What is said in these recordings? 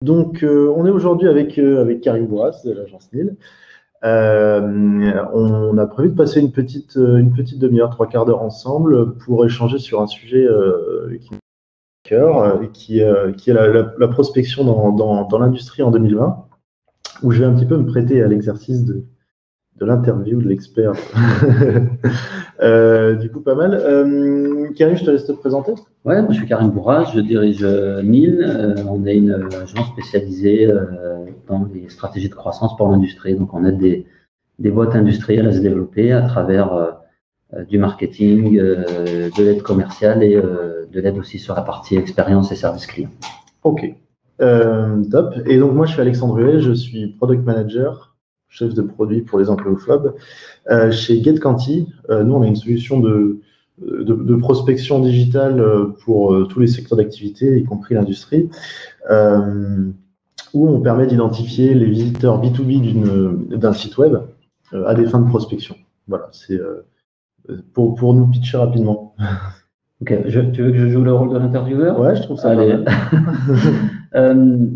Donc, on est aujourd'hui avec Karim Bourras de l'agence NIL. On a prévu de passer une petite demi-heure, trois quarts d'heure ensemble pour échanger sur un sujet qui me tient à cœur, qui est la prospection dans l'industrie en 2020, où je vais un petit peu me prêter à l'exercice de l'interview de l'expert. Du coup, pas mal. Karim, je te laisse te présenter. Ouais, moi, je suis Karim Bourras, je dirige NIL. On est une agence spécialisée dans les stratégies de croissance pour l'industrie. Donc, on aide des boîtes industrielles à se développer à travers du marketing, de l'aide commerciale et de l'aide aussi sur la partie expérience et service client. Ok, top. Et donc, moi, je suis Alexandre Huet, je suis Product Manager, chef de produit pour les employofobes chez GetQuanti. Nous, on a une solution de prospection digitale pour tous les secteurs d'activité, y compris l'industrie, où on permet d'identifier les visiteurs B2B d'un site web à des fins de prospection. Voilà, c'est pour nous pitcher rapidement. Ok, tu veux que je joue le rôle de l'intervieweur? Ouais, je trouve ça Allez. pas mal.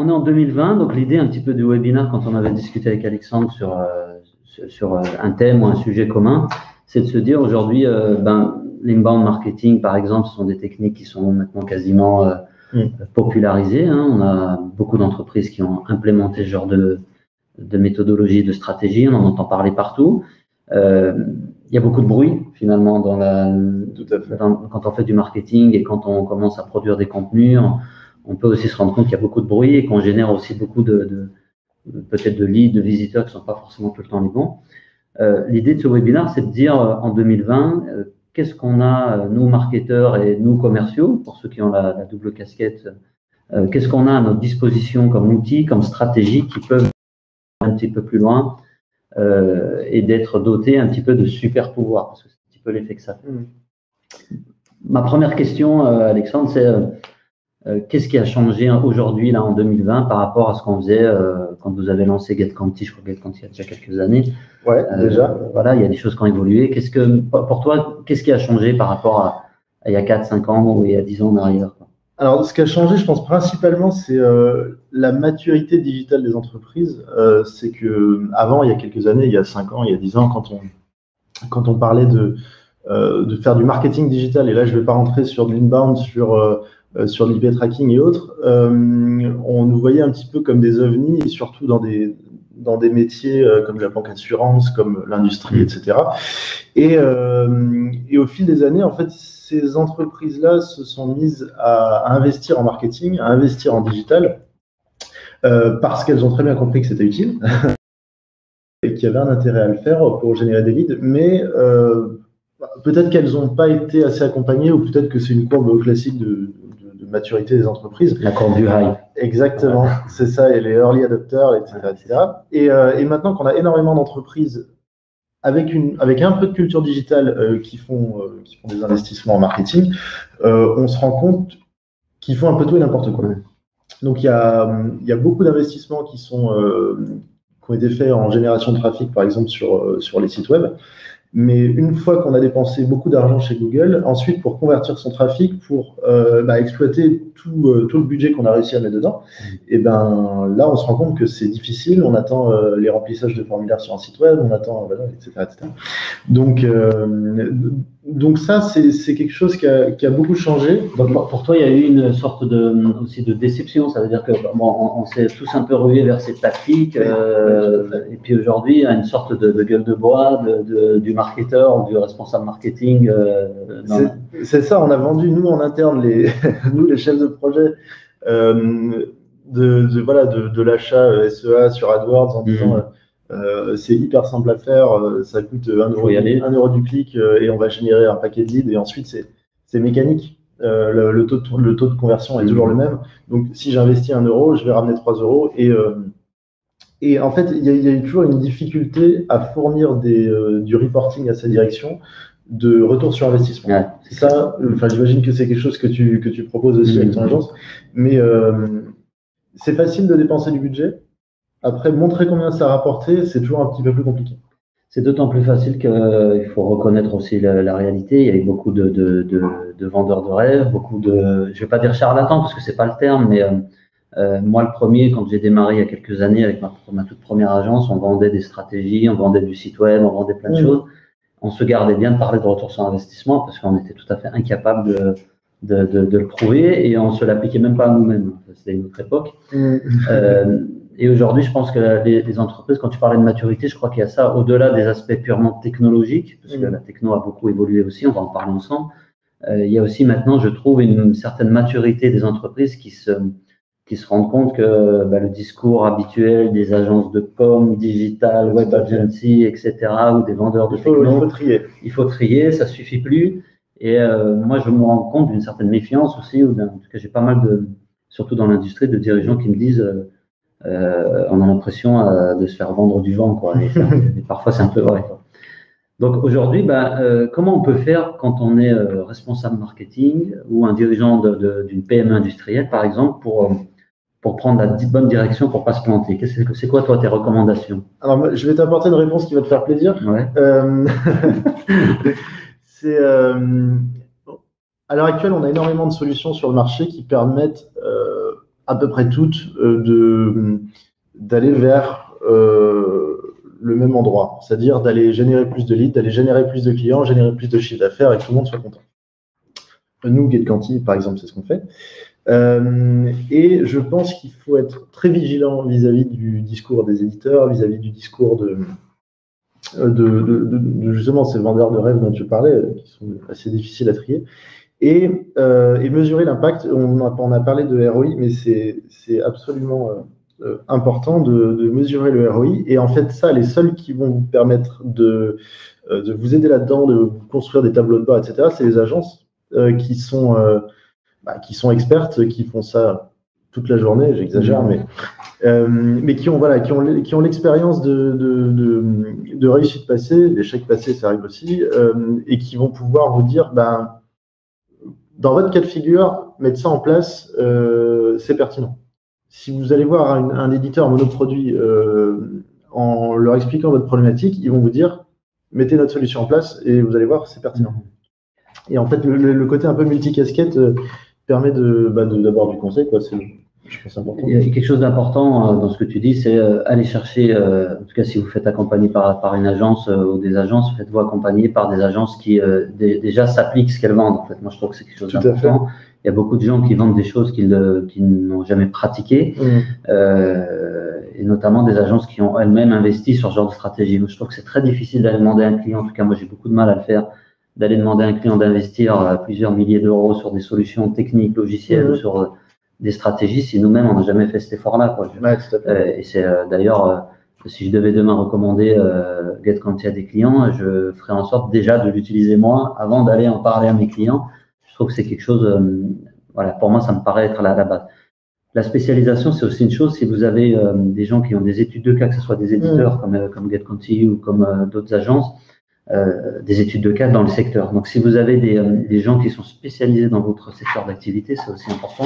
On est en 2020, donc l'idée un petit peu du webinaire, quand on avait discuté avec Alexandre sur un thème ou un sujet commun, c'est de se dire aujourd'hui, l'inbound marketing, par exemple, ce sont des techniques qui sont maintenant quasiment popularisées. Hein. On a beaucoup d'entreprises qui ont implémenté ce genre de méthodologie, de stratégie. On en entend parler partout. Il y a beaucoup de bruit finalement quand on fait du marketing et quand on commence à produire des contenus. On peut aussi se rendre compte qu'il y a beaucoup de bruit et qu'on génère aussi beaucoup peut-être de leads, de visiteurs qui ne sont pas forcément tout le temps les bons. L'idée de ce webinaire, c'est de dire en 2020, qu'est-ce qu'on a, nous marketeurs et nous commerciaux, pour ceux qui ont la double casquette, qu'est-ce qu'on a à notre disposition comme outils, comme stratégies qui peuvent aller un petit peu plus loin et d'être dotés un petit peu de super pouvoirs, parce que c'est un petit peu l'effet que ça fait. Ma première question, Alexandre, c'est qu'est-ce qui a changé aujourd'hui, là, en 2020, par rapport à ce qu'on faisait quand vous avez lancé GetQuanti? Je crois que GetQuanti il y a déjà quelques années. Ouais, déjà. Voilà, il y a des choses qui ont évolué. Pour toi, qu'est-ce qui a changé par rapport à il y a 4-5 ans ou il y a 10 ans en arrière? Alors, ce qui a changé, je pense, principalement, c'est la maturité digitale des entreprises. C'est que avant, il y a quelques années, il y a 5 ans, il y a 10 ans, quand on parlait de faire du marketing digital, et là, je ne vais pas rentrer sur de l'inbound, sur de l'IP tracking et autres, on nous voyait un petit peu comme des ovnis, et surtout dans des métiers comme la banque assurance, comme l'industrie, etc. Et au fil des années, en fait, ces entreprises-là se sont mises à investir en marketing, à investir en digital, parce qu'elles ont très bien compris que c'était utile et qu'il y avait un intérêt à le faire pour générer des leads, mais peut-être qu'elles n'ont pas été assez accompagnées, ou peut-être que c'est une courbe classique de maturité des entreprises. La courbe du hype. Exactement, c'est ça, et les early adopters, etc. Et maintenant qu'on a énormément d'entreprises avec un peu de culture digitale qui font des investissements en marketing, on se rend compte qu'ils font un peu tout et n'importe quoi. Donc il y a beaucoup d'investissements qui ont été faits en génération de trafic, par exemple sur les sites web. Mais une fois qu'on a dépensé beaucoup d'argent chez Google, ensuite pour convertir son trafic, pour exploiter tout le budget qu'on a réussi à mettre dedans, et ben là on se rend compte que c'est difficile. On attend les remplissages de formulaires sur un site web, on attend, voilà, etc. Donc ça c'est quelque chose qui a beaucoup changé. Donc pour toi il y a eu une sorte aussi de déception, ça veut dire que on s'est tous un peu rués vers cette tactique, et puis aujourd'hui il y a une sorte de gueule de bois du marketeur ou du responsable marketing. C'est ça, on a vendu nous en interne nous les chefs de projet de l'achat SEA sur AdWords en disant c'est hyper simple à faire, ça coûte 1 euro du clic et on va générer un paquet de leads, et ensuite c'est mécanique. Le taux de conversion est toujours le même. Donc si j'investis 1 euro, je vais ramener 3 euros. Et en fait, il y a toujours une difficulté à fournir du reporting à sa direction de retour sur investissement. Ouais, ça, j'imagine que c'est quelque chose que tu proposes aussi avec ton agence. Mais c'est facile de dépenser du budget. Après, montrer combien ça a rapporté, c'est toujours un petit peu plus compliqué. C'est d'autant plus facile qu'il faut reconnaître aussi la réalité. Il y a eu beaucoup de vendeurs de rêves, beaucoup de, je vais pas dire charlatans parce que c'est pas le terme, mais Moi, le premier, quand j'ai démarré il y a quelques années avec ma toute première agence, on vendait des stratégies, on vendait du site web, on vendait plein de choses. On se gardait bien de parler de retour sur investissement parce qu'on était tout à fait incapable de le prouver et on se l'appliquait même pas à nous-mêmes. C'était une autre époque. Et aujourd'hui, je pense que les entreprises, quand tu parlais de maturité, je crois qu'il y a ça au-delà des aspects purement technologiques, parce que la techno a beaucoup évolué aussi, on va en parler ensemble. Il y a aussi maintenant, je trouve, une certaine maturité des entreprises qui se rendent compte que le discours habituel des agences de com, digital, web agency, etc., ou des vendeurs de techno, il faut trier, ça suffit plus. Et moi, je me rends compte d'une certaine méfiance aussi, en tout cas, j'ai pas mal surtout dans l'industrie, de dirigeants qui me disent on a l'impression de se faire vendre du vent, quoi. Et parfois, c'est un peu vrai, quoi. Donc aujourd'hui, comment on peut faire quand on est responsable marketing ou un dirigeant d'une PME industrielle, par exemple, pour prendre la bonne direction pour pas se planter? C'est quoi, toi, tes recommandations? Alors, je vais t'apporter une réponse qui va te faire plaisir. Ouais. À l'heure actuelle, on a énormément de solutions sur le marché qui permettent à peu près toutes d'aller vers le même endroit, c'est-à-dire d'aller générer plus de leads, d'aller générer plus de clients, générer plus de chiffre d'affaires et que tout le monde soit content. Nous, GetQuanti, par exemple, c'est ce qu'on fait. Et je pense qu'il faut être très vigilant vis-à-vis du discours des éditeurs, vis-à-vis du discours de justement ces vendeurs de rêves dont tu parlais, qui sont assez difficiles à trier, et mesurer l'impact. On a parlé de ROI, mais c'est absolument important de mesurer le ROI. Et en fait, ça, les seuls qui vont vous permettre de vous aider là-dedans, de vous construire des tableaux de bord, etc., c'est les agences qui sont expertes, qui font ça toute la journée, j'exagère, mais qui ont l'expérience de réussite passée, d'échec passé, ça arrive aussi, et qui vont pouvoir vous dire, dans votre cas de figure, mettre ça en place, c'est pertinent. Si vous allez voir un éditeur monoproduit en leur expliquant votre problématique, ils vont vous dire, mettez notre solution en place et vous allez voir, c'est pertinent. Et en fait, le côté un peu multicasquette permet d'avoir du conseil, quoi. Je pense important. Il y a quelque chose d'important dans ce que tu dis, c'est aller chercher, en tout cas si vous faites accompagner par une agence ou des agences, faites-vous accompagner par des agences qui déjà s'appliquent ce qu'elles vendent. En fait, moi je trouve que c'est quelque chose d'important. Il y a beaucoup de gens qui vendent des choses qu'ils n'ont jamais pratiquées, et notamment des agences qui ont elles-mêmes investi sur ce genre de stratégie. Je trouve que c'est très difficile d'aller demander à un client, en tout cas moi j'ai beaucoup de mal à le faire, d'aller demander à un client d'investir plusieurs milliers d'euros sur des solutions techniques, logicielles, ou sur des stratégies si nous-mêmes on n'a jamais fait cet effort-là, quoi. Et c'est d'ailleurs, si je devais demain recommander GetQuanti à des clients, je ferais en sorte déjà de l'utiliser moi avant d'aller en parler à mes clients. Je trouve que c'est quelque chose, pour moi ça me paraît être la base. La spécialisation, c'est aussi une chose. Si vous avez des gens qui ont des études de cas, que ce soit des éditeurs comme GetQuanti ou comme d'autres agences, des études de cas dans le secteur. Donc si vous avez des gens qui sont spécialisés dans votre secteur d'activité, c'est aussi important.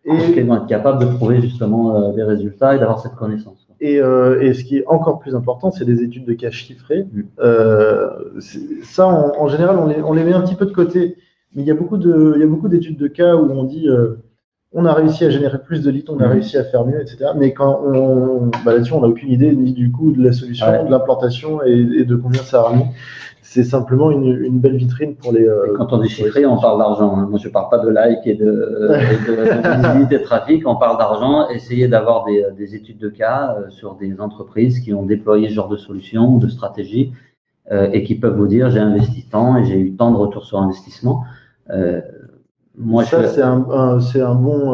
Parce qu'ils vont être capables de prouver justement des résultats et d'avoir cette connaissance. Et ce qui est encore plus important, c'est des études de cas chiffrées. Ça, en général, on les met un petit peu de côté. Mais il y a beaucoup d'études de cas où on dit on a réussi à générer plus de leads, on a réussi à faire mieux, etc. Mais quand là-dessus, on n'a aucune idée ni du coût de la solution, de l'implantation et de combien ça a ramené. C'est simplement une belle vitrine pour les. Quand on dit chiffré, on parle d'argent. Moi, je ne parle pas de like et de visibilité de trafic. On parle d'argent. Essayez d'avoir des études de cas sur des entreprises qui ont déployé ce genre de solution ou de stratégie et qui peuvent vous dire j'ai investi tant et j'ai eu tant de retour sur investissement. C'est un bon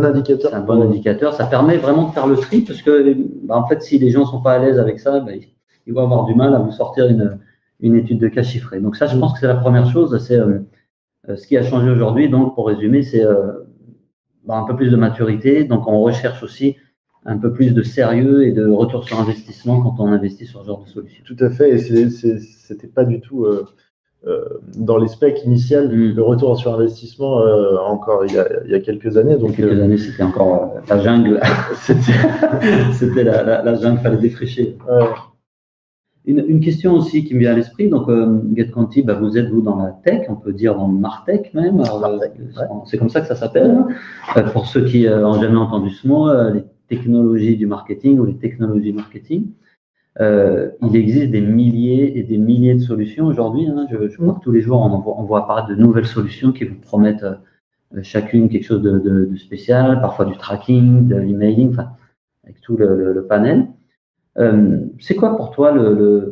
indicateur. C'est un bon indicateur. Ça permet vraiment de faire le tri parce que, en fait, si les gens ne sont pas à l'aise avec ça, ils vont avoir du mal à vous sortir une étude de cas chiffrée. Donc ça, je pense que c'est la première chose. C'est ce qui a changé aujourd'hui. Donc, pour résumer, c'est un peu plus de maturité. Donc, on recherche aussi un peu plus de sérieux et de retour sur investissement quand on investit sur ce genre de solution. Tout à fait. Et c'était pas du tout dans les specs initiales le retour sur investissement encore il y a quelques années. Donc, quelques années, c'était encore la jungle. C'était la jungle, fallait défricher. Une question aussi qui me vient à l'esprit, donc GetQuanti, bah, vous êtes vous dans la tech, on peut dire dans le Martech même, c'est comme ça que ça s'appelle. Pour ceux qui n'ont jamais entendu ce mot, les technologies du marketing ou les technologies marketing. Il existe des milliers et des milliers de solutions aujourd'hui. Hein. Je crois que tous les jours, on voit apparaître de nouvelles solutions qui vous promettent chacune quelque chose de spécial, parfois du tracking, de l'emailing, enfin, avec tout le panel. C'est quoi pour toi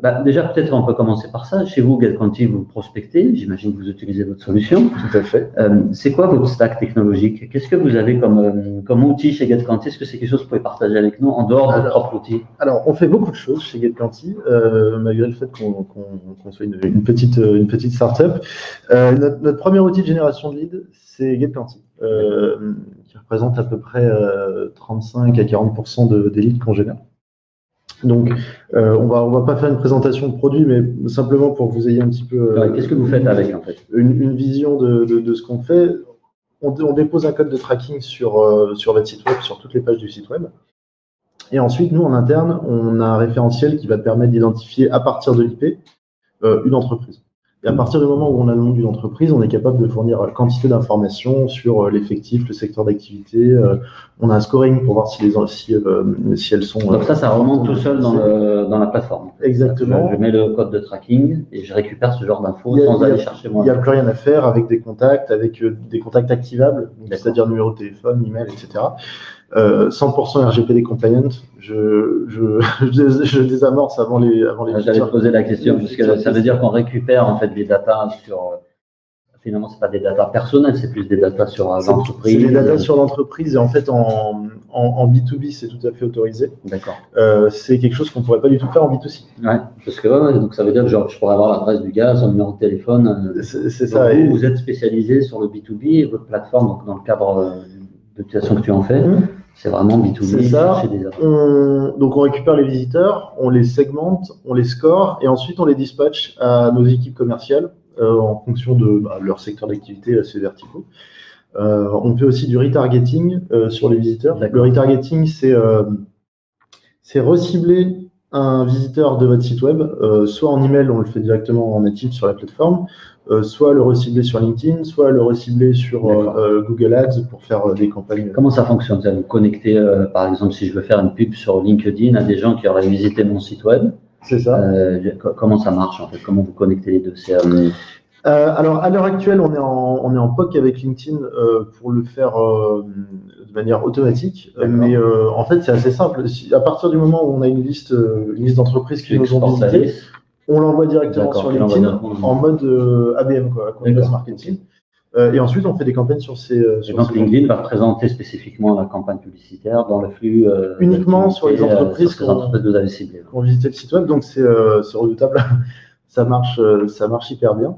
bah, déjà, peut-être on peut commencer par ça. Chez vous, GetQuanti, vous prospectez, j'imagine que vous utilisez votre solution. Tout à fait. C'est quoi votre stack technologique? Qu'est-ce que vous avez comme outil chez GetQuanti? Est-ce que c'est quelque chose que vous pouvez partager avec nous en dehors de votre propre outil? Alors, on fait beaucoup de choses chez GetQuanti, malgré le fait qu'on soit une petite startup. Notre premier outil de génération de leads, c'est GetQuanti, qui représente à peu près 35 à 40% des leads qu'on génère. Donc, on va pas faire une présentation de produit, mais simplement pour que vous ayez un petit peu. Qu'est-ce que vous faites avec, en fait? Une vision de ce qu'on fait. On dépose un code de tracking sur votre site web, sur toutes les pages du site web. Et ensuite, nous, en interne, on a un référentiel qui va permettre d'identifier à partir de l'IP une entreprise. Et à partir du moment où on a le nom d'une entreprise, on est capable de fournir quantité d'informations sur l'effectif, le secteur d'activité. On a un scoring pour voir si elles sont. Donc ça remonte tout seul dans la plateforme. Exactement. Je mets le code de tracking et je récupère ce genre d'infos sans aller chercher moi. Il n'y a plus rien à faire avec des contacts activables, c'est-à-dire numéro de téléphone, email, etc. 100% RGPD compliant. Je désamorce avant les. J'allais te poser la question parce que ça veut dire qu'on récupère en fait des datas sur. Finalement, c'est pas des datas personnelles, c'est plus des datas sur l'entreprise. C'est des datas sur l'entreprise et en fait en B2B, c'est tout à fait autorisé. D'accord. C'est quelque chose qu'on pourrait pas du tout faire en B2C. Ouais, parce que donc ça veut dire que je pourrais avoir l'adresse du gars, son numéro de téléphone. C'est ça. Vous êtes spécialisé sur le B2B et votre plateforme, donc dans le cadre de l'utilisation que tu en fais. C'est vraiment B2B. C'est ça. Donc on récupère les visiteurs, on les segmente, on les score et ensuite on les dispatche à nos équipes commerciales en fonction de leur secteur d'activité assez verticaux. On fait aussi du retargeting sur les visiteurs. Le retargeting, c'est recibler un visiteur de votre site web, soit en email, on le fait directement en natif sur la plateforme, soit le recibler sur LinkedIn, soit le recibler sur Google Ads pour faire des campagnes. Comment ça fonctionne? Vous connecter, par exemple, si je veux faire une pub sur LinkedIn à des gens qui auraient visité mon site web. C'est ça. Comment ça marche en fait? Comment vous connectez les deux? Alors, à l'heure actuelle, on est en POC avec LinkedIn pour le faire de manière automatique. Mais en fait, c'est assez simple. À partir du moment où on a une liste d'entreprises qui nous ont visité, on l'envoie directement sur LinkedIn en mode ABM, Acquaintance Marketing. Et ensuite, on fait des campagnes sur ces. Donc, LinkedIn va présenter spécifiquement la campagne publicitaire dans le flux. Uniquement sur les entreprises que vous avez ciblées. Qui ont visité le site web. Donc, c'est redoutable. Ça marche hyper bien.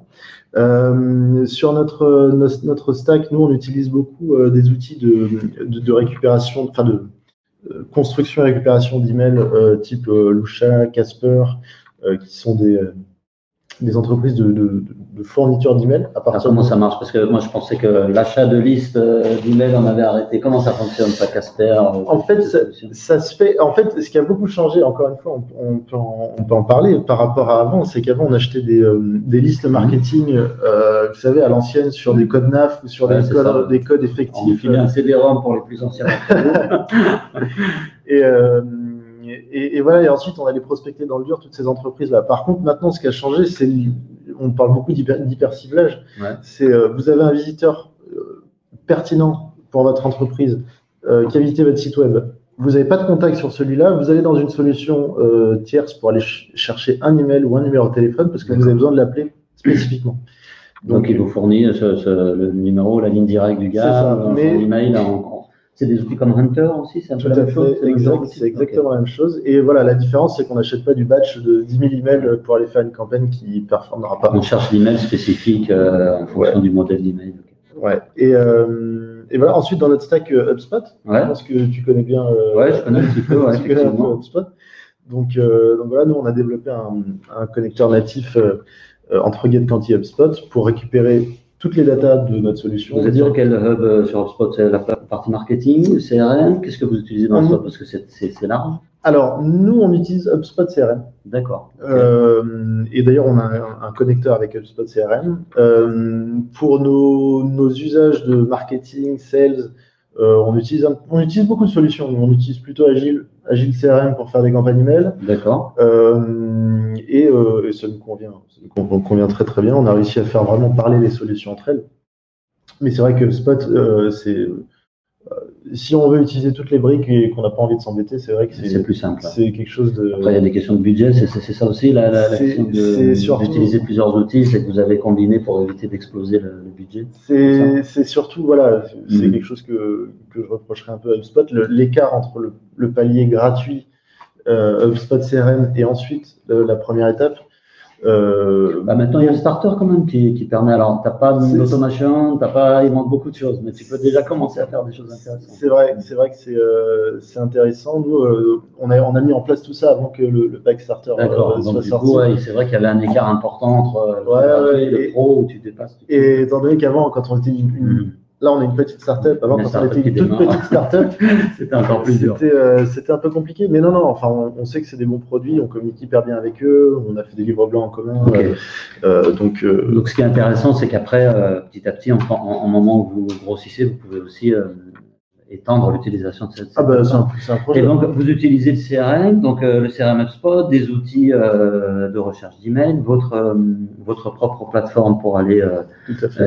Sur notre stack, nous, on utilise beaucoup des outils de récupération, enfin de construction et récupération d'emails type Lusha, Casper, qui sont des entreprises de fourniture d'emails. Comment ça marche? Parce que moi, je pensais que l'achat de listes d'emails, on avait arrêté. Comment ça fonctionne, ça, Casper? En fait, ça se fait. En fait, ce qui a beaucoup changé, encore une fois, on peut en parler par rapport à avant, c'est qu'avant, on achetait des listes marketing, vous savez, à l'ancienne, sur des codes NAF ou sur des codes effectifs. On filait un CD-ROM pour les plus anciens d'entre nous. Et voilà, et ensuite on allait prospecter dans le dur toutes ces entreprises-là. Par contre, maintenant, ce qui a changé, c'est on parle beaucoup d'hyper-ciblage. C'est vous avez un visiteur pertinent pour votre entreprise qui a visité votre site web. Vous n'avez pas de contact sur celui-là. Vous allez dans une solution tierce pour aller chercher un email ou un numéro de téléphone parce que vous avez besoin de l'appeler spécifiquement. Donc il vous fournit le numéro, la ligne directe du gars, son email. C'est des outils comme Hunter aussi, c'est un peu la même chose. C'est exactement la même chose. Et voilà, la différence, c'est qu'on n'achète pas du batch de 10 000 emails pour aller faire une campagne qui ne performera pas. On cherche l'email spécifique en fonction du modèle d'email. Ouais. Et voilà, ensuite, dans notre stack HubSpot, je pense que tu connais bien. Je connais un petit peu. Tu connais un peu HubSpot. Donc voilà, nous, on a développé un connecteur natif entre GetQuanti et HubSpot pour récupérer toutes les datas de notre solution. Vous êtes sur quel hub sur HubSpot? C'est la partie marketing, CRM? Qu'est-ce que vous utilisez dans HubSpot? Parce que c'est large. Alors, nous, on utilise HubSpot CRM. D'accord. Et d'ailleurs, on a un connecteur avec HubSpot CRM. Pour nos usages de marketing, sales, on utilise beaucoup de solutions. On utilise plutôt Agile CRM pour faire des campagnes email. D'accord. Et ça nous convient très très bien. On a réussi à faire vraiment parler les solutions entre elles. Mais c'est vrai que HubSpot, si on veut utiliser toutes les briques et qu'on n'a pas envie de s'embêter, c'est vrai que c'est plus simple. C'est quelque chose de. Après, il y a des questions de budget, c'est ça aussi, la question d'utiliser plusieurs outils, c'est que vous avez combiné pour éviter d'exploser le budget. C'est surtout, voilà, c'est quelque chose que je reprocherais un peu à HubSpot, l'écart entre le palier gratuit HubSpot CRM et ensuite la première étape. Maintenant, il y a le starter quand même qui permet. Alors, tu n'as pas d'automation, il manque beaucoup de choses, mais tu peux déjà commencer à faire des choses intéressantes. C'est vrai que c'est intéressant. Nous, on a mis en place tout ça avant que le pack starter soit sorti. C'est vrai qu'il y avait un écart important entre le pro où tu dépasses. Et étant donné qu'avant, quand on était là, on est une petite startup. Avant, quand on était une toute petite startup, c'était encore plus dur. C'était un peu compliqué. Mais non, enfin, on sait que c'est des bons produits. On communique hyper bien avec eux. On a fait des livres blancs en commun. Okay. Donc, ce qui est intéressant, c'est qu'après, petit à petit, en moment où vous grossissez, vous pouvez aussi étendre l'utilisation de cette. C'est un projet. Et donc, vous utilisez le CRM, donc le CRM HubSpot, des outils de recherche d'email, votre propre plateforme pour aller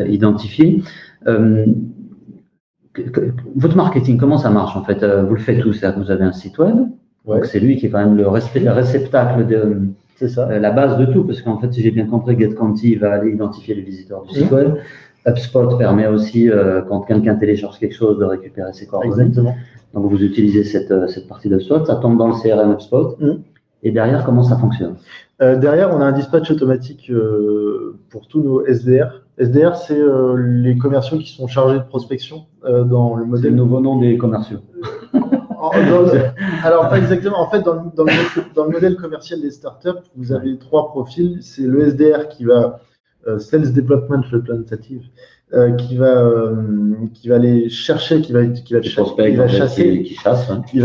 identifier. Votre marketing, comment ça marche en fait? Vous le faites où? C'est-à-dire que vous avez un site web, donc c'est lui qui est quand même le réceptacle de la base de tout, parce qu'en fait, si j'ai bien compris, GetConti va aller identifier les visiteurs du site web. HubSpot permet aussi, quand quelqu'un télécharge quelque chose, de récupérer ses coordonnées. Exactement. Donc vous utilisez cette partie de HubSpot, ça tombe dans le CRM HubSpot. Et derrière, comment ça fonctionne? Derrière, on a un dispatch automatique pour tous nos SDR. SDR, c'est les commerciaux qui sont chargés de prospection dans le modèle. C'est le nouveau nom des commerciaux. Alors, pas exactement. En fait, dans le modèle commercial des startups, vous avez trois profils. C'est le SDR qui va Sales Development Representative, qui va aller chercher, qui va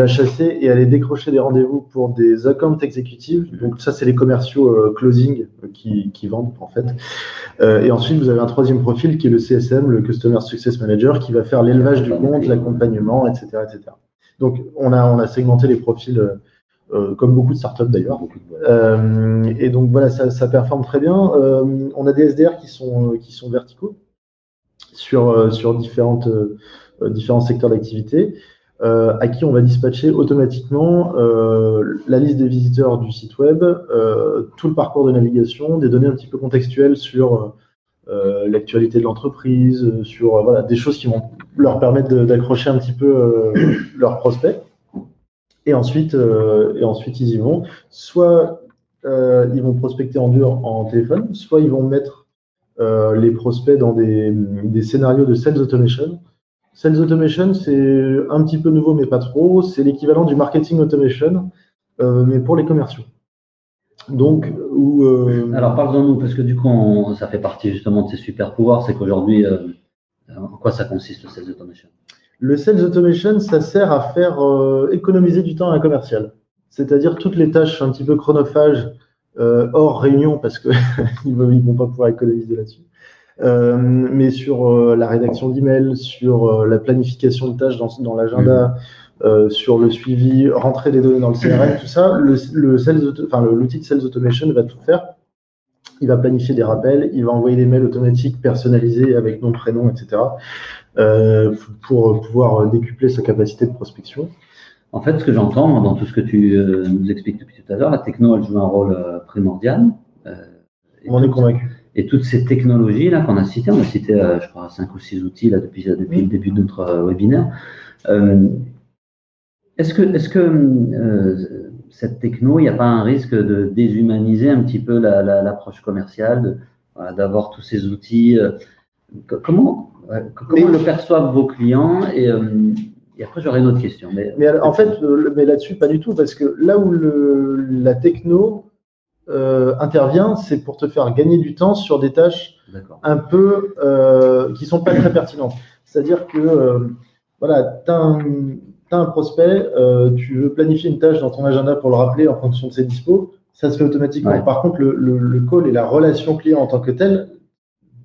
chasser et aller décrocher des rendez-vous pour des account exécutifs. Donc ça, c'est les commerciaux closing qui vendent en fait. Et ensuite, vous avez un troisième profil qui est le CSM, le Customer Success Manager, qui va faire l'élevage du compte, l'accompagnement, etc., etc. Donc on a segmenté les profils comme beaucoup de startups d'ailleurs. Et donc voilà, ça performe très bien. On a des SDR qui sont verticaux sur différents secteurs d'activité, à qui on va dispatcher automatiquement la liste des visiteurs du site web, tout le parcours de navigation, des données un petit peu contextuelles sur l'actualité de l'entreprise, sur des choses qui vont leur permettre d'accrocher un petit peu leurs prospects. Et ensuite, ils y vont. Soit ils vont prospecter en téléphone, soit ils vont mettre les prospects dans des scénarios de Sales Automation. Sales Automation, c'est un petit peu nouveau, mais pas trop. C'est l'équivalent du Marketing Automation, mais pour les commerciaux. Donc, alors, parlons-nous, parce que du coup, ça fait partie justement de ces super pouvoirs. C'est qu'aujourd'hui, en quoi ça consiste le Sales Automation? Le Sales Automation, ça sert à faire économiser du temps à un commercial. C'est-à-dire toutes les tâches un petit peu chronophages, hors réunion, parce qu'ils ne vont pas pouvoir économiser là-dessus. Mais sur la rédaction d'emails, sur la planification de tâches dans l'agenda, sur le suivi, rentrer des données dans le CRM, tout ça, l'outil de Sales Automation va tout faire. Il va planifier des rappels, il va envoyer des mails automatiques personnalisés avec nom, prénom, etc. Pour pouvoir décupler sa capacité de prospection. En fait, ce que j'entends dans tout ce que tu nous expliques depuis tout à l'heure, la techno, elle joue un rôle primordial. On en est convaincu. Et toutes ces technologies-là qu'on a citées, on a cité, je crois, 5 ou 6 outils là, depuis le début de notre webinaire. Est-ce que cette techno, il n'y a pas un risque de déshumaniser un petit peu l'approche commerciale, d'avoir tous ces outils Comment le perçoivent vos clients et après, j'aurais une autre question. Mais en fait, là-dessus, pas du tout, parce que là où la techno intervient, c'est pour te faire gagner du temps sur des tâches un peu qui ne sont pas très pertinentes. C'est-à-dire que voilà, tu as as un prospect, tu veux planifier une tâche dans ton agenda pour le rappeler en fonction de ses dispos, ça se fait automatiquement. Ouais. Par contre, le call et la relation client en tant que tel,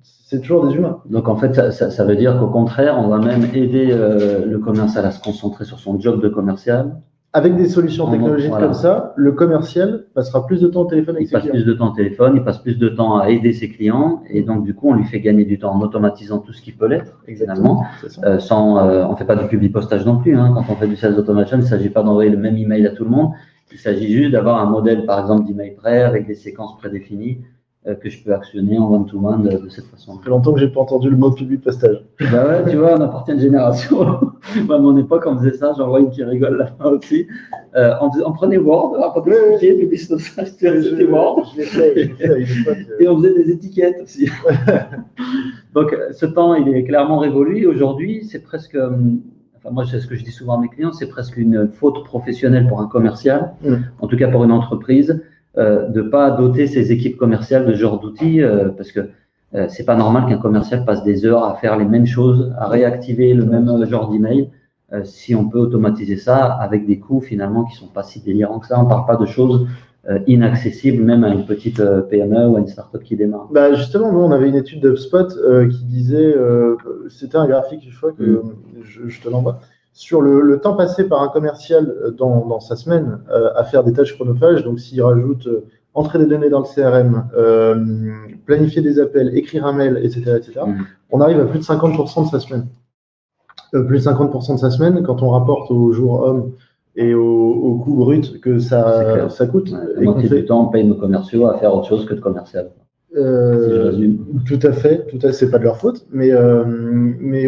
c'est toujours des humains. Donc en fait, ça veut dire qu'au contraire, on va même aider le commercial à se concentrer sur son job de commercial. Avec des solutions technologiques voilà. comme ça, le commercial passera plus de temps au téléphone avec ses clients. Il passe plus de temps au téléphone, il passe plus de temps à aider ses clients, et donc du coup, on lui fait gagner du temps en automatisant tout ce qui peut l'être, finalement. On ne fait pas du publipostage non plus. Hein. Quand on fait du sales automation, il ne s'agit pas d'envoyer le même email à tout le monde. Il s'agit juste d'avoir un modèle, par exemple, d'email prêt avec des séquences prédéfinies que je peux actionner en one-to-one de cette façon. Ça fait longtemps que je n'ai pas entendu le mot publipostage. Bah ouais, tu vois, on appartient à une génération. Moi, à mon époque, on faisait ça, j'en vois une qui rigole là-bas aussi. On prenait Word, on prenait publipostage, c'était Word. Je l'ai fait. Et on faisait des étiquettes aussi. Donc, ce temps, il est clairement révolu. Aujourd'hui, c'est presque, enfin, moi, c'est ce que je dis souvent à mes clients, c'est presque une faute professionnelle pour un commercial, en tout cas pour une entreprise, de ne pas doter ses équipes commerciales de ce genre d'outils, parce que c'est pas normal qu'un commercial passe des heures à faire les mêmes choses, à réactiver le même genre d'email. Si on peut automatiser ça avec des coûts finalement qui sont pas si délirants que ça, on parle pas de choses inaccessibles même à une petite PME ou à une startup qui démarre. Bah justement, nous on avait une étude d'HubSpot qui disait, c'était un graphique, je crois que je te l'envoie, sur le temps passé par un commercial dans sa semaine à faire des tâches chronophages. Donc s'il rajoute entrer des données dans le CRM, planifier des appels, écrire un mail, etc., on arrive à plus de 50% de sa semaine. Plus de 50% de sa semaine, quand on rapporte au jour homme et au coût brut que ça coûte. Ouais, la moitié du temps, on paye nos commerciaux à faire autre chose que de commercial. Si je résume. Tout à fait, c'est pas de leur faute, mais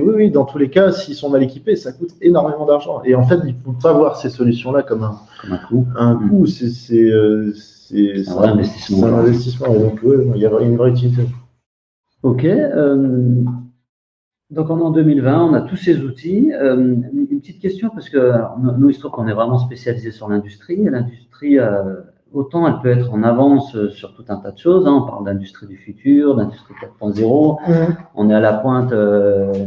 oui, dans tous les cas, s'ils sont mal équipés, ça coûte énormément d'argent. Et en fait, il ne faut pas voir ces solutions-là comme un coût. C'est un vrai investissement. C'est un investissement, et donc il y a une vraie utilité. Ok. Donc en 2020, on a tous ces outils. Une petite question, parce que nous, il se trouve qu'on est vraiment spécialisé sur l'industrie. L'industrie, autant elle peut être en avance sur tout un tas de choses. Hein. On parle d'industrie du futur, d'industrie 4.0. On est à la pointe,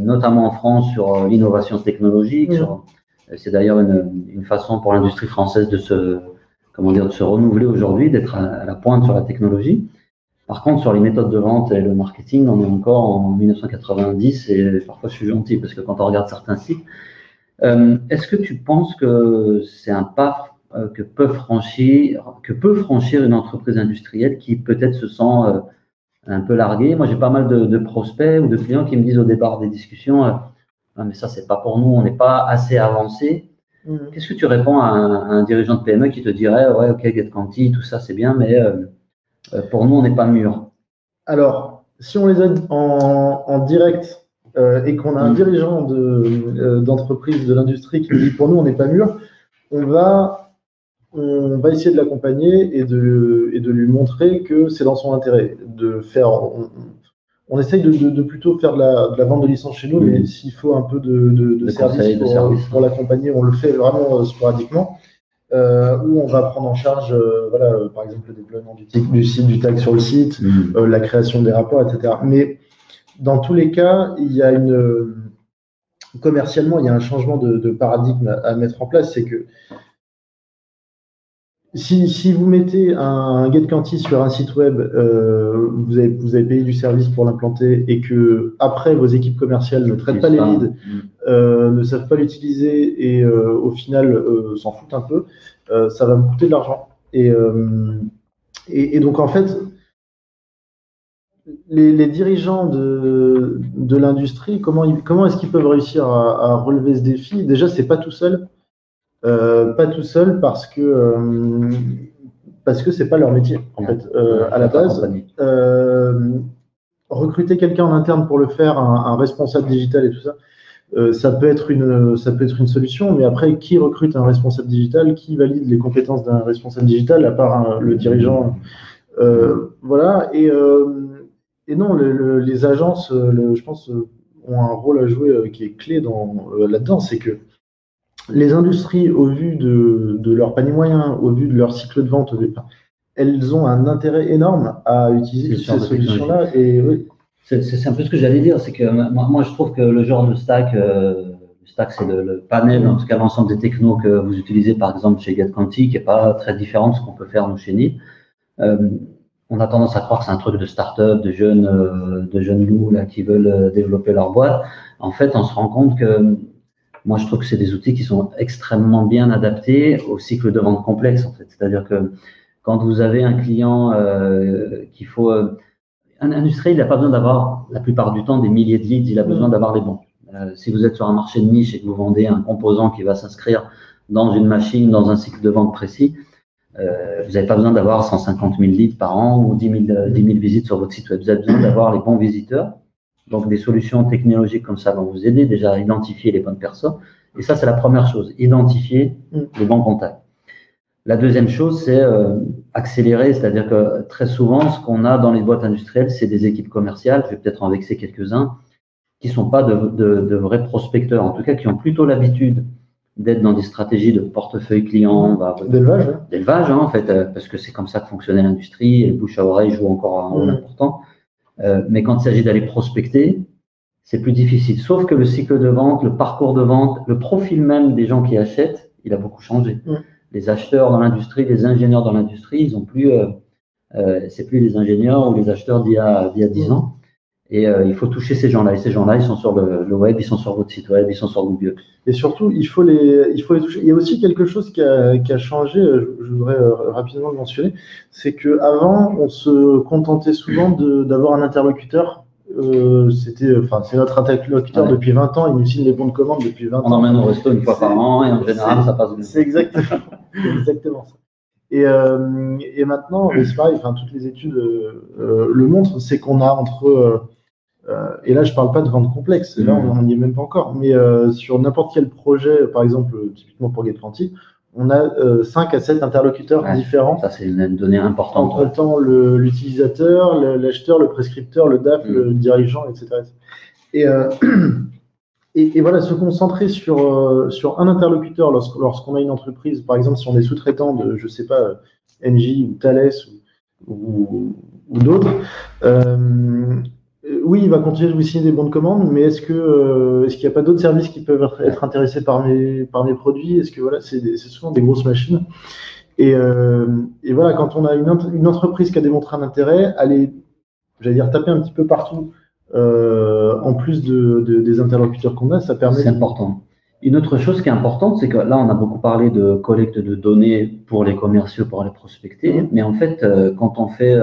notamment en France, sur l'innovation technologique. C'est d'ailleurs une façon pour l'industrie française de se renouveler aujourd'hui, d'être à la pointe sur la technologie. Par contre, sur les méthodes de vente et le marketing, on est encore en 1990 et parfois je suis gentil parce que quand on regarde certains sites, est-ce que tu penses que c'est un pas que peut franchir une entreprise industrielle qui peut-être se sent un peu larguée? Moi, j'ai pas mal de prospects ou de clients qui me disent au départ des discussions, ah, mais ça, c'est pas pour nous, on n'est pas assez avancé. Qu'est-ce que tu réponds à un dirigeant de PME qui te dirait, ouais, ok, GetQuanti, tout ça, c'est bien, mais pour nous, on n'est pas mûr? Alors, si on les aide en direct et qu'on a un dirigeant d'entreprise de l'industrie qui nous dit pour nous, on n'est pas mûr, on va essayer de l'accompagner et de lui montrer que c'est dans son intérêt de faire. On essaye de plutôt faire de la vente de licence chez nous, mais s'il faut un peu de service pour l'accompagner, on le fait vraiment sporadiquement. Où on va prendre en charge, par exemple, le déploiement du site, du tag sur le site, la création des rapports, etc. Mais dans tous les cas, il y a commercialement, il y a un changement de paradigme à mettre en place. C'est que si vous mettez un GetQuanti sur un site web, vous avez payé du service pour l'implanter et que après vos équipes commerciales ne traitent pas les leads, ne savent pas l'utiliser et au final s'en foutent un peu, ça va vous coûter de l'argent. Et donc en fait, les dirigeants de l'industrie, comment est-ce qu'ils peuvent réussir à relever ce défi? Déjà, c'est pas tout seul. Pas tout seul parce que c'est pas leur métier en fait à la base. Recruter quelqu'un en interne pour le faire, un responsable digital et tout ça, ça peut être une solution, mais après qui recrute un responsable digital, qui valide les compétences d'un responsable digital à part le dirigeant, voilà. Et non, les agences, je pense, ont un rôle à jouer qui est clé là-dedans, c'est que les industries, au vu de leur panier moyen, au vu de leur cycle de vente, elles ont un intérêt énorme à utiliser ces solutions-là. Et oui. C'est un peu ce que j'allais dire, c'est que moi je trouve que le genre de stack stack, c'est le panel, en tout cas l'ensemble des technos que vous utilisez par exemple chez GetQuanti, qui n'est pas très différent de ce qu'on peut faire nous chez NIL. On a tendance à croire que c'est un truc de start-up, de jeunes loups là, qui veulent développer leur boîte. En fait, on se rend compte que moi, je trouve que c'est des outils qui sont extrêmement bien adaptés au cycle de vente complexe. En fait, c'est-à-dire que quand vous avez un client qu'il faut, un industriel, il n'a pas besoin d'avoir la plupart du temps des milliers de leads, il a besoin d'avoir les bons. Si vous êtes sur un marché de niche et que vous vendez un composant qui va s'inscrire dans une machine, dans un cycle de vente précis, vous n'avez pas besoin d'avoir 150 000 leads par an ou 10 000 visites sur votre site web. Vous avez besoin d'avoir les bons visiteurs. Donc, des solutions technologiques comme ça vont vous aider déjà à identifier les bonnes personnes. Et ça, c'est la première chose, identifier les bons contacts. La deuxième chose, c'est accélérer, c'est-à-dire que très souvent, ce qu'on a dans les boîtes industrielles, c'est des équipes commerciales, je vais peut-être en vexer quelques-uns, qui ne sont pas de vrais prospecteurs, en tout cas qui ont plutôt l'habitude d'être dans des stratégies de portefeuille client, d'élevage en fait, parce que c'est comme ça que fonctionnait l'industrie, et le bouche à oreille joue encore un rôle important. Mais quand il s'agit d'aller prospecter, c'est plus difficile. Sauf que le cycle de vente, le parcours de vente, le profil même des gens qui achètent, il a beaucoup changé. Les acheteurs dans l'industrie, les ingénieurs dans l'industrie, ils ont plus, c'est plus les ingénieurs ou les acheteurs d'il y a 10 ans. Et il faut toucher ces gens-là. Et ces gens-là, ils sont sur le web, ils sont sur votre site web, ils sont sur Google. Et surtout, il faut les toucher. Il y a aussi quelque chose qui a changé, je voudrais rapidement le mentionner, c'est qu'avant, on se contentait souvent d'avoir un interlocuteur. C'est notre interlocuteur depuis 20 ans, il nous signe les bons de commande depuis 20 ans. On emmène au resto une fois par an et en général, ça passe bien. C'est exactement ça. Et maintenant, c'est pareil, toutes les études le montrent, c'est qu'on a entre... et là, je ne parle pas de vente complexe, là, on n'y est même pas encore, mais sur n'importe quel projet, par exemple, typiquement pour GetQuanti, on a 5 à 7 interlocuteurs différents. Ça, c'est une donnée importante. En traitant l'utilisateur, l'acheteur, le prescripteur, le DAF, le dirigeant, etc. Et voilà, se concentrer sur un interlocuteur lorsqu'on a une entreprise, par exemple, si on est sous-traitant de, je ne sais pas, Engie ou Thales ou d'autres, oui, il va continuer de vous signer des bons de commande, mais est-ce qu'il n'y a pas d'autres services qui peuvent être intéressés par mes produits? Est-ce que voilà, c'est souvent des grosses machines. Et voilà, quand on a une entreprise qui a démontré un intérêt, aller, j'allais dire, taper un petit peu partout, en plus des interlocuteurs qu'on a, ça permet. C'est important. Une autre chose qui est importante, c'est que là, on a beaucoup parlé de collecte de données pour les commerciaux, pour les prospecter. Mais en fait, quand on fait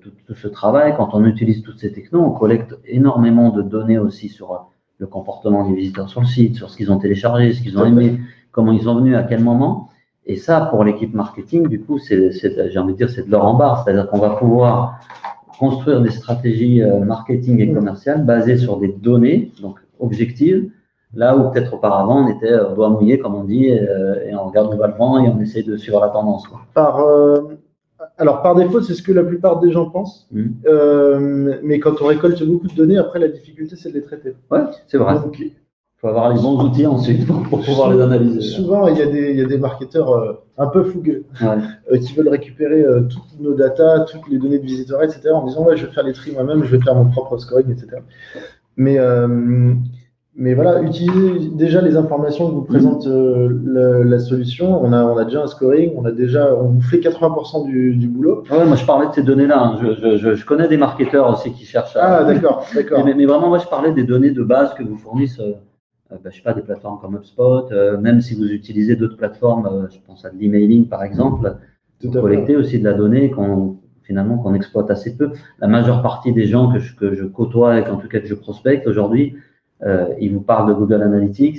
tout ce travail, quand on utilise toutes ces technos, on collecte énormément de données aussi sur le comportement des visiteurs sur le site, sur ce qu'ils ont téléchargé, ce qu'ils ont aimé, comment ils sont venus, à quel moment. Et ça, pour l'équipe marketing, du coup, j'ai envie de dire, c'est de l'or en barre. C'est-à-dire qu'on va pouvoir construire des stratégies marketing et commerciales basées sur des données, donc objectives, là où peut-être auparavant on était doigt mouillé, comme on dit, et on regarde où va le vent et on essaie de suivre la tendance. Alors par défaut, c'est ce que la plupart des gens pensent, mais quand on récolte beaucoup de données, après la difficulté c'est de les traiter. Ouais, c'est vrai. Donc, il faut avoir les bons outils ensuite pour pouvoir les analyser. Souvent, il y a des marketeurs un peu fougueux qui veulent récupérer toutes nos datas, toutes les données de visiteurs, etc. en disant ouais, je vais faire les tri moi-même, je vais faire mon propre scoring, etc. Mais voilà, utilisez déjà les informations que vous présente la solution. On a déjà un scoring, on vous fait 80% du boulot. Ouais, moi je parlais de ces données-là. Je connais des marketeurs aussi qui cherchent à. Ah, d'accord. Mais vraiment, moi je parlais des données de base que vous fournissent. Je sais pas, des plateformes comme HubSpot, même si vous utilisez d'autres plateformes, je pense à de l'emailing par exemple, vous collectez aussi de la donnée qu'on exploite assez peu. La majeure partie des gens que je côtoie et en tout cas que je prospecte aujourd'hui, ils vous parlent de Google Analytics,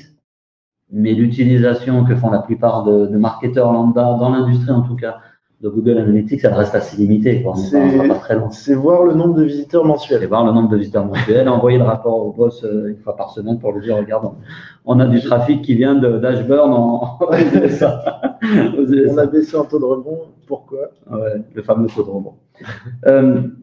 mais l'utilisation que font la plupart de marketeurs lambda, dans l'industrie en tout cas, de Google Analytics, elle reste assez limitée. C'est pas très long. C'est voir le nombre de visiteurs mensuels. C'est voir le nombre de visiteurs mensuels, envoyer le rapport au boss une fois par semaine pour lui dire, regarde, on a du trafic qui vient d'Ashburn en USA. On a baissé en taux de rebond, pourquoi? Ouais, le fameux taux de rebond.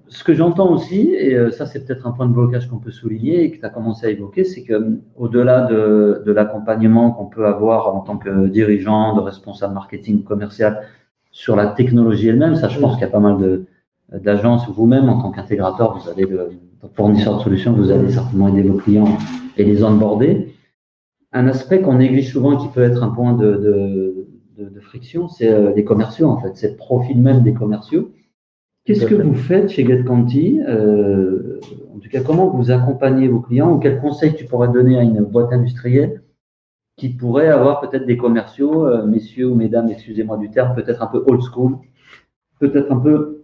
Ce que j'entends aussi, et ça c'est peut-être un point de blocage qu'on peut souligner et que tu as commencé à évoquer, c'est qu'au-delà de l'accompagnement qu'on peut avoir en tant que dirigeant, de responsable marketing commercial, sur la technologie elle-même, ça je pense qu'il y a pas mal d'agences, vous-même en tant qu'intégrateur, vous allez fournisseur de solutions, vous allez certainement aider vos clients et les onboarder. un aspect qu'on néglige souvent, qui peut être un point de friction, c'est les commerciaux, en fait. C'est le profil même des commerciaux. Qu'est-ce que vous faites chez GetConti? En tout cas, comment vous accompagnez vos clients, ou quels conseils tu pourrais donner à une boîte industrielle qui pourrait avoir peut-être des commerciaux, messieurs ou mesdames, excusez-moi du terme, peut-être un peu old school, peut-être un peu,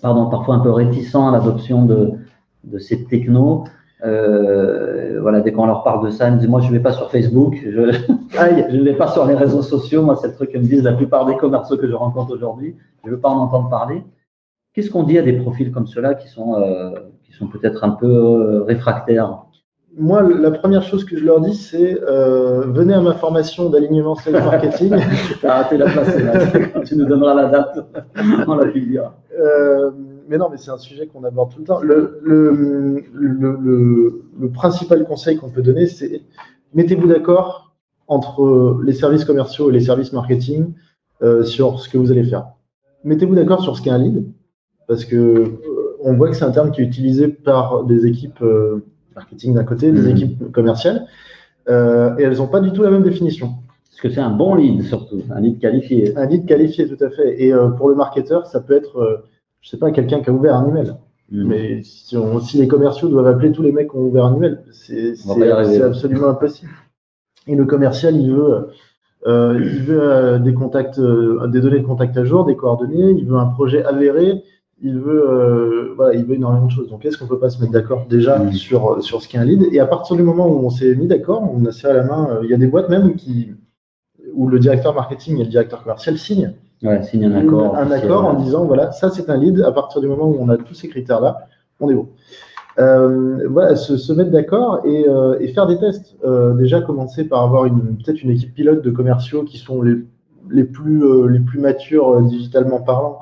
parfois un peu réticents à l'adoption de ces technos. Voilà, dès qu'on leur parle de ça, ils me disent, moi je ne vais pas sur Facebook, je ne vais pas sur les réseaux sociaux. Moi, c'est le truc que me disent la plupart des commerciaux que je rencontre aujourd'hui. Je ne veux pas en entendre parler. Qu'est-ce qu'on dit à des profils comme ceux-là qui sont peut-être un peu réfractaires? Moi, la première chose que je leur dis, c'est venez à ma formation d'alignement sales marketing. Tu as raté la place, là. Tu nous donneras la date, on la publiera. Mais non, mais c'est un sujet qu'on aborde tout le temps. Le principal conseil qu'on peut donner, c'est mettez-vous d'accord entre les services commerciaux et les services marketing sur ce que vous allez faire. Mettez-vous d'accord sur ce qu'est un lead, parce que on voit que c'est un terme qui est utilisé par des équipes marketing d'un côté, des équipes commerciales, et elles n'ont pas du tout la même définition. Parce que c'est un bon lead, surtout, un lead qualifié. Un lead qualifié, tout à fait. Et pour le marketeur, ça peut être, je sais pas, quelqu'un qui a ouvert un email. Mais si les commerciaux doivent appeler tous les mecs qui ont ouvert un email, c'est absolument impossible. Et le commercial, il veut des contacts, des données de contact à jour, des coordonnées, il veut un projet avéré. Il veut énormément de choses. Donc, est-ce qu'on ne peut pas se mettre d'accord déjà sur ce qu'est un lead? Et à partir du moment où on s'est mis d'accord, on a serré la main. Il y a des boîtes même où le directeur marketing et le directeur commercial signent un accord en disant voilà, ça c'est un lead. À partir du moment où on a tous ces critères-là, on est bon. Voilà, se mettre d'accord et faire des tests. Déjà commencer par avoir peut-être une équipe pilote de commerciaux qui sont les plus matures digitalement parlant.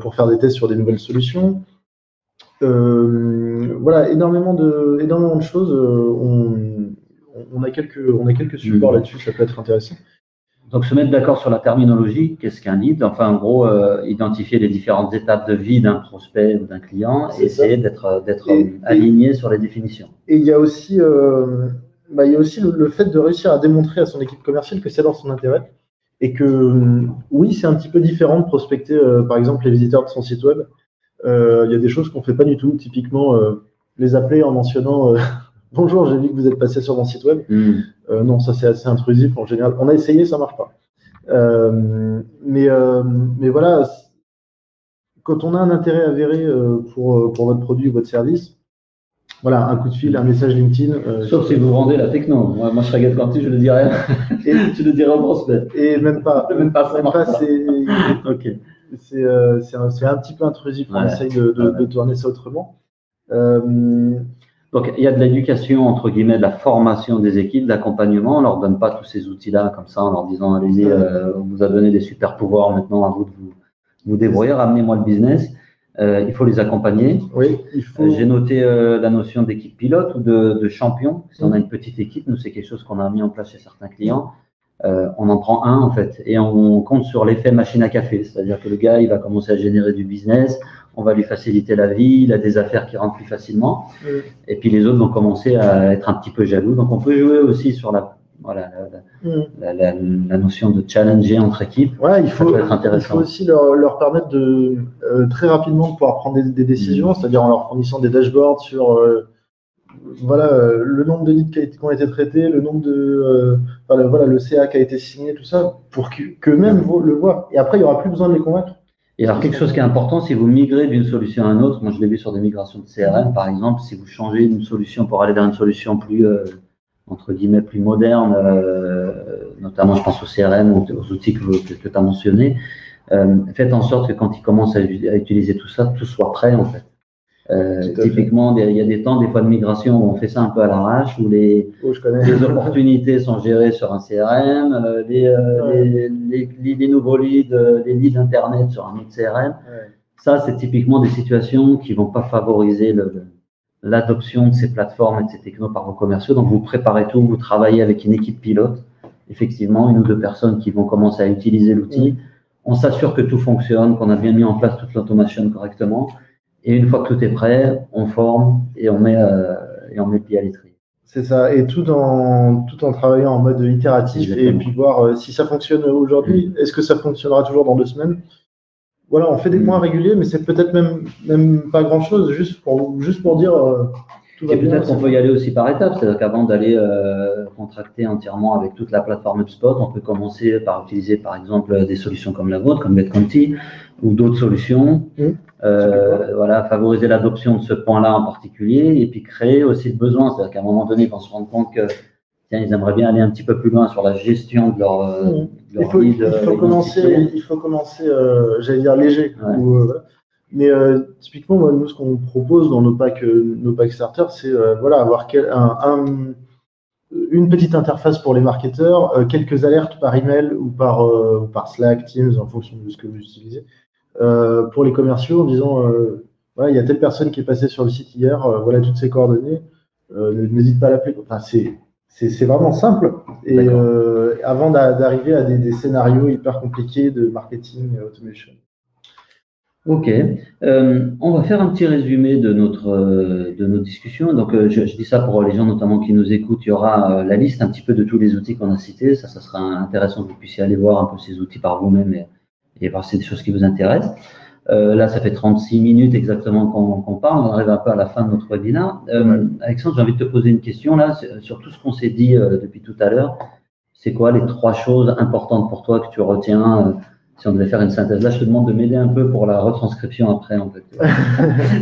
Pour faire des tests sur des nouvelles solutions. Voilà, énormément de choses. On a quelques supports là-dessus, ça peut être intéressant. Donc, se mettre d'accord sur la terminologie, qu'est-ce qu'un lead? Enfin, en gros, identifier les différentes étapes de vie d'un prospect ou d'un client et essayer d'être aligné sur les définitions. Et il y a aussi, le fait de réussir à démontrer à son équipe commerciale que c'est dans son intérêt. Et que oui, c'est un petit peu différent de prospecter, par exemple, les visiteurs de son site web. Il y a des choses qu'on ne fait pas du tout. Typiquement, les appeler en mentionnant bonjour, j'ai vu que vous êtes passé sur mon site web. Non, ça c'est assez intrusif en général. On a essayé, ça ne marche pas. Mais voilà, quand on a un intérêt avéré pour votre produit ou votre service, voilà, un coup de fil, un message LinkedIn. Sauf si vous vendez la techno. Moi je serais GetConti, je ne dis rien. Et tu le dirais au prospect. Et même pas. Ok. C'est un petit peu intrusif. On essaye de tourner ça autrement. Donc, il y a de l'éducation, entre guillemets, de la formation des équipes, d'accompagnement. On ne leur donne pas tous ces outils-là comme ça en leur disant allez-y, on vous a donné des super pouvoirs, maintenant à vous de vous débrouiller, ramenez-moi le business. Il faut les accompagner. Oui, J'ai noté la notion d'équipe pilote ou de champion. Si on a une petite équipe, nous, c'est quelque chose qu'on a mis en place chez certains clients. On en prend un, en fait, et on compte sur l'effet machine à café. C'est-à-dire que le gars, il va commencer à générer du business, on va lui faciliter la vie, il a des affaires qui rentrent plus facilement. Et puis les autres vont commencer à être un petit peu jaloux. Donc, on peut jouer aussi sur la notion de challenger entre équipes. Ouais, il faut aussi leur permettre de très rapidement de pouvoir prendre des décisions, c'est-à-dire en leur fournissant des dashboards sur le nombre de leads qui ont été traités, le nombre de le CA qui a été signé, tout ça, pour qu'eux-mêmes le voient. Et après, il n'y aura plus besoin de les convaincre. Et alors, quelque chose qui est important, si vous migrez d'une solution à une autre, moi je l'ai vu sur des migrations de CRM, par exemple, si vous changez d'une solution pour aller vers une solution plus entre guillemets plus moderne, notamment je pense au CRM ou aux outils que tu as mentionnés, faites en sorte que quand ils commencent à utiliser tout ça, tout soit prêt en fait. Typiquement, il y a des temps, des fois de migration où on fait ça un peu à l'arrache, où les opportunités sont gérées sur un CRM, les nouveaux leads, les leads internet sur un autre CRM. Ouais. Ça, c'est typiquement des situations qui ne vont pas favoriser l'adoption de ces plateformes et de ces technos par vos commerciaux. Donc, vous préparez tout, vous travaillez avec une équipe pilote, effectivement, 1 ou 2 personnes qui vont commencer à utiliser l'outil. On s'assure que tout fonctionne, qu'on a bien mis en place toute l'automation correctement. Et une fois que tout est prêt, on forme et on met le pied à l'étrier. C'est ça, et tout en travaillant en mode itératif. Exactement. Et puis voir si ça fonctionne aujourd'hui, est-ce que ça fonctionnera toujours dans 2 semaines? Voilà, on fait des points réguliers, mais c'est peut-être même pas grand-chose, juste pour dire tout va Et bien. peut-être qu'on peut y aller aussi par étapes, c'est-à-dire qu'avant d'aller contracter entièrement avec toute la plateforme HubSpot, on peut commencer par utiliser par exemple des solutions comme la vôtre, comme BetConti, ou d'autres solutions. Voilà, favoriser l'adoption de ce point-là en particulier, et puis créer aussi le besoin, c'est-à-dire qu'à un moment donné, ils vont se rendre compte que tiens, ils aimeraient bien aller un petit peu plus loin sur la gestion de leur lead. Il faut commencer, j'allais dire léger. Ouais. Mais typiquement, moi, nous, ce qu'on propose dans nos packs starters, c'est voilà, avoir une petite interface pour les marketeurs, quelques alertes par email ou par Slack, Teams, en fonction de ce que vous utilisez, pour les commerciaux, en disant voilà, il y a telle personne qui est passée sur le site hier, voilà toutes ses coordonnées, n'hésite pas à l'appeler. Enfin, c'est vraiment simple. Et avant d'arriver à des scénarios hyper compliqués de marketing automation. Ok, on va faire un petit résumé de nos discussions. Donc, je dis ça pour les gens notamment qui nous écoutent. Il y aura la liste un petit peu de tous les outils qu'on a cités. Ça sera intéressant que vous puissiez aller voir un peu ces outils par vous-même et voir si c'est des choses qui vous intéressent. Là, ça fait 36 minutes exactement qu'on parle. On arrive un peu à la fin de notre webinaire. Alexandre, j'ai envie de te poser une question là sur tout ce qu'on s'est dit depuis tout à l'heure. C'est quoi les 3 choses importantes pour toi que tu retiens si on devait faire une synthèse? Là, je te demande de m'aider un peu pour la retranscription après, en fait.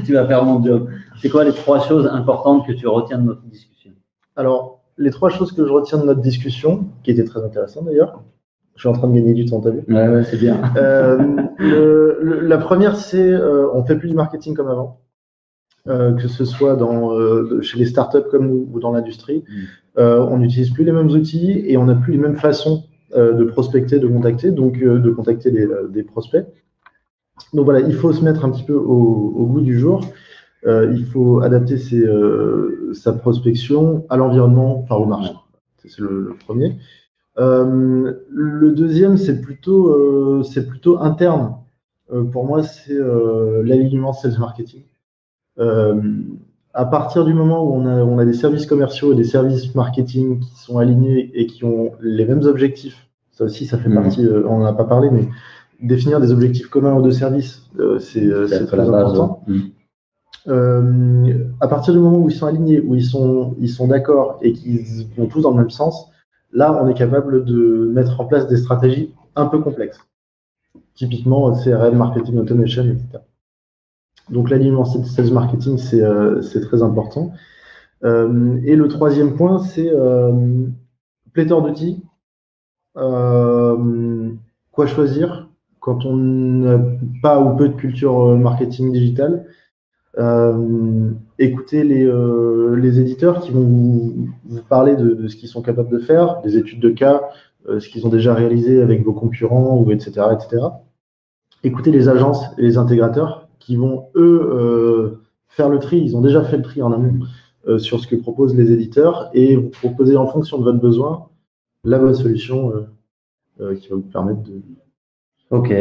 Tu vas faire mon job. C'est quoi les 3 choses importantes que tu retiens de notre discussion? Alors, les 3 choses que je retiens de notre discussion, qui étaient très intéressantes d'ailleurs, je suis en train de gagner du temps, t'as vu? Ouais, c'est bien. La première, c'est on fait plus du marketing comme avant, que ce soit chez les startups comme nous ou dans l'industrie. On n'utilise plus les mêmes outils et on n'a plus les mêmes façons de prospecter, de contacter, donc de contacter des prospects. Donc voilà, il faut se mettre un petit peu au goût du jour. Il faut adapter sa prospection à l'environnement, enfin au marché. C'est le premier. Le deuxième, c'est plutôt interne. Pour moi, c'est l'alignement sales marketing. À partir du moment où on a des services commerciaux et des services marketing qui sont alignés et qui ont les mêmes objectifs, ça aussi, ça fait partie, on n'en a pas parlé, mais définir des objectifs communs aux 2 services, c'est très important. À partir du moment où ils sont alignés, où ils sont d'accord et qu'ils vont tous dans le même sens, là, on est capable de mettre en place des stratégies un peu complexes. Typiquement, CRM, marketing automation, etc. Donc l'alignement sales marketing, c'est très important. Et le 3e point, c'est pléthore d'outils. Quoi choisir quand on n'a pas ou peu de culture marketing digitale? Écoutez les éditeurs qui vont vous parler de ce qu'ils sont capables de faire, des études de cas, ce qu'ils ont déjà réalisé avec vos concurrents, ou etc., etc. Écoutez les agences et les intégrateurs qui vont, eux, faire le tri. Ils ont déjà fait le tri en amont sur ce que proposent les éditeurs et vous proposer en fonction de votre besoin la bonne solution qui va vous permettre de... Ok,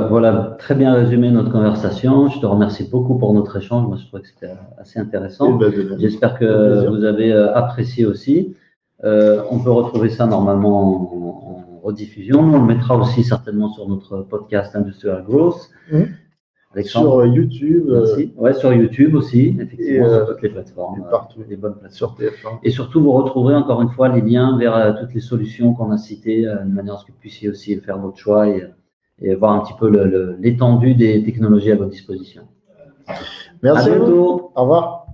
voilà, très bien résumé notre conversation. Je te remercie beaucoup pour notre échange. Moi, je trouvais que c'était assez intéressant. J'espère que vous avez apprécié aussi. On peut retrouver ça normalement en rediffusion. On le mettra aussi certainement sur notre podcast Industrial Growth. Sur YouTube. Merci. Ouais, sur YouTube aussi, effectivement, sur toutes les plateformes. Partout. Les bonnes plateformes. Sur TF1. Et surtout, vous retrouverez encore une fois les liens vers toutes les solutions qu'on a citées, de manière à ce que vous puissiez aussi faire votre choix et voir un petit peu l'étendue des technologies à votre disposition. Merci. À bientôt. Au revoir.